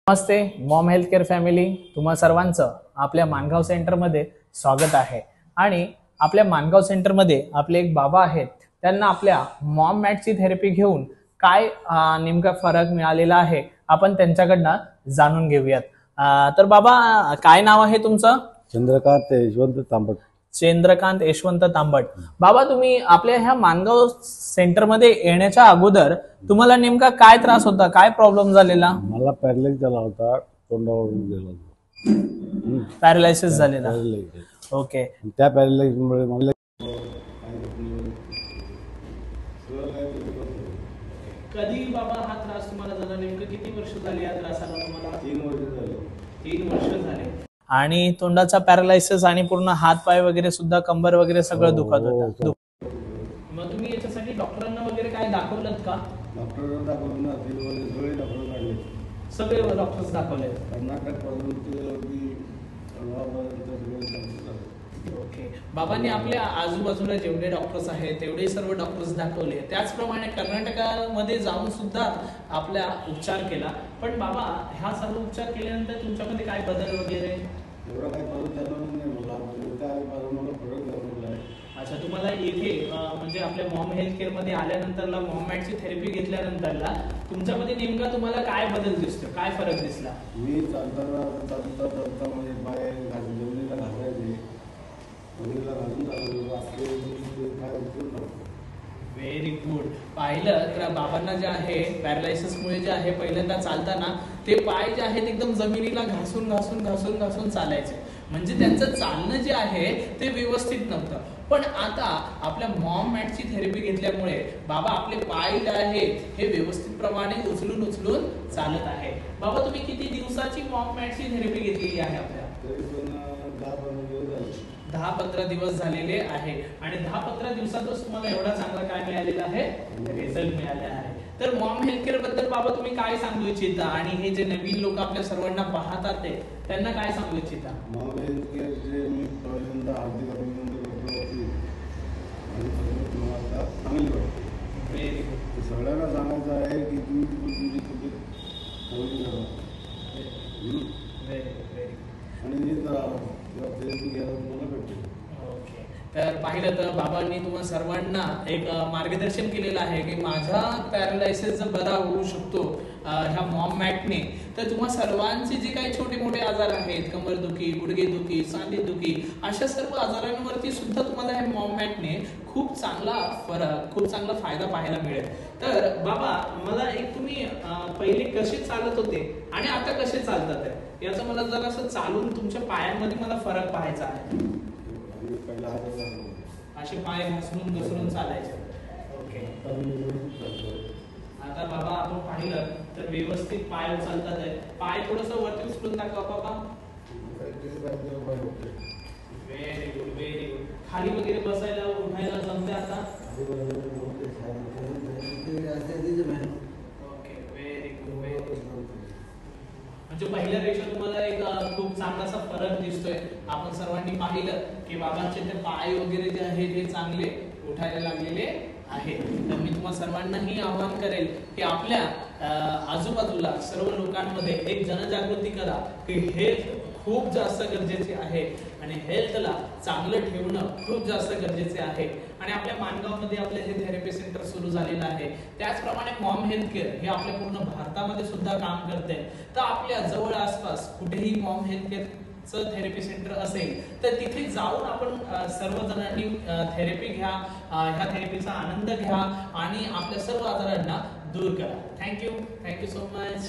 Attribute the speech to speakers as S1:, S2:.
S1: नमस्ते Maugham health care family, तुम्हा सर्वांचं आपल्या मानगाव सेंटरमध्ये स्वागत आहे। आणि आपल्या मानगाव सेंटरमध्ये आपले एक बाबा आहेत, त्यांना आपल्या मॉम मॅटची थेरपी घेऊन काय नेमका फरक मिळालेला आहे आपण त्यांच्याकडनं जाणून घेऊयात। तर बाबा, काय नाव आहे तुमचं?
S2: चंद्रकांत यशवंत तांबट।
S1: चंद्रकांत यशवंत तांबट। बाबा, तुम्ही आपल्या ह्या मानगाव सेंटरमध्ये येण्याच्या अगोदर तुम्हाला नेमका काय त्रास होता, काय प्रॉब्लेम झालेला?
S2: मला पॅरालाइज झाला होता, तोंडावरून गेला,
S1: पॅरालायसिस झालेला। ओके।
S2: त्या पॅरालाइज मुळे मला
S1: कधी बाबा हा त्रास तुम्हाला झाला? नेमकं किती वर्ष झाली या त्रासाला तुम्हाला?
S2: 3 वर्ष झाले।
S1: 3 वर्ष झाले। आणि तोंडाचा पॅरालायसिस आणि पूर्ण हात पाय वगैरे सुद्धा, कंबर वगैरे सगळं दुखत होतं। मग तुम्ही याच्यासाठी डॉक्टरांना वगैरे काय दाखवलं का?
S2: डॉक्टरांना दाखवलं ना, 3 वर्ष सगळे डॉक्टर काढले,
S1: सगळे डॉक्टर्स दाखवले।
S2: कर्नाटक
S1: ओके। बाबांनी आपल्या आजूबाजूला जेवढे डॉक्टर्स आहेत तेवढे सर्व डॉक्टर्स दाखवले, त्याचप्रमाणे कर्नाटकामध्ये जाऊन सुद्धा आपला उपचार केला। पण बाबा, ह्या सर्व उपचार केल्यानंतर तुमच्यामध्ये काय बदल वगैरे?
S2: एवढा काही बदल झाला नाही मला, मला फरक जाणवला आहे।
S1: अच्छा, तुम्हाला इथे म्हणजे आपल्या मॉम हेल्थ केअर मध्ये आल्यानंतरला, मॉम मॅटची थेरपी घेतल्यानंतरला तुमच्यामध्ये नेमका तुम्हाला काय बदल दिसतो, काय फरक दिसला?
S2: मी चालता म्हणजे पाय जमिनीला घालायचे, जमिनीला घालून
S1: व्हेरी गुड। पाहिलं तर बाबांना जे आहे पॅरालायसिसमुळे जे आहे, पहिल्यांदा चालताना ते पाय जे आहेत एकदम जमिनीला घासून घासून घासून घासून चालायचे, म्हणजे त्यांचं चालणं जे आहे ते व्यवस्थित नव्हतं। पण आता आपल्या मॉम मॅटची थेरपी घेतल्यामुळे बाबा आपले पाय जे आहेत हे व्यवस्थित प्रमाणे उचलून उचलून चालत आहे। बाबा, तुम्ही किती दिवसाची मॉम मॅटची थेरपी घेतलेली आहे? आपल्या 10-15 दिवस झालेले आहे। आणि 10-15 दिवसातच तुम्हाला एवढा चांगला काय मिळालेला आहे? रिझल्ट मिळाले आहे। तर मॉम हेल्थ केअर बद्दल बाबा तुम्ही काय सांगू इच्छिता? आणि हे जे नवीन लोक आपल्या सर्वांना पाहतात ते त्यांना काय सांगू इच्छिता?
S2: मॉम हेल्थ केअरचे मी पहिल्यांदा हार्दिक अभिनंदन करतो की सगळ्यांना सांगायचं आहे की तुम्ही तुमची तब्येत चांगली करा आणि नीट राहा, थेरपी घ्यायला तुम्हाला भेटेल।
S1: ओके। तर पाहिलं तर बाबांनी तुम्हाला सर्वांना एक मार्गदर्शन केलेलं आहे की माझा पॅरालायसिस जर बरा होऊ शकतो ह्या मॉम मॅटने, तर तुम्हा सर्वांचे जे काही छोटे मोठे आजार आहेत, कंबरदुखी, गुडघेदुखी, सांधेदुखी, अशा सर्व आजारांवरती सुद्धा तुम्हाला ह्या मॉम मॅटने खूप चांगला फरक, खूप चांगला फायदा पाहायला मिळेल। तर बाबा, मला एक तुम्ही पहिले कसे चालत होते आणि आता कसे चालतात याचं मला जरा असं चालून तुमच्या पायांमध्ये मला फरक पाहायचा आहे। असे पाय घसरून घसरून चालायचे। ओके। आता बाबा आपण पाहिलं तर व्यवस्थित पाय उचलतात आहे। पाय थोडंसं वरती उचलून दाखवा बाबा। Very good, very good. खाली वगैरे बसायला उठायला जमते आता? Okay, very good, very good. म्हणजे पहिल्यापेक्षा तुम्हाला एक खूप चांगलासा फरक दिसतोय। आपण सर्वांनी पाहिलं की बाबांचे ते पाय वगैरे जे आहेत हे चांगले उठायला लागलेले आहे। तर मी तुम्हा सर्वांनाही आवाहन करेल की आपल्या आजूबाजूला सर्व लोकांमध्ये एक जनजागृती करा की हेल्थ खूप जास्त गरजेचे आहे आणि हेल्थला चांगलं ठेवणं खूप जास्त गरजेचे आहे। आणि आपल्या मानगावमध्ये आपले हे थेरपी सेंटर सुरू झालेलं आहे, त्याचप्रमाणे मॉम हेल्थ केअर हे आपल्या पूर्ण भारतामध्ये सुद्धा काम करते। तर आपल्या जवळ आसपास कुठेही Maugham health care therapy centre असेल तर तिथे जाऊन आपण सर्वजणांनी थेरपी घ्या, ह्या थेरपीचा आनंद घ्या आणि आपल्या सर्व आजारांना दूर करा। Thank you so much.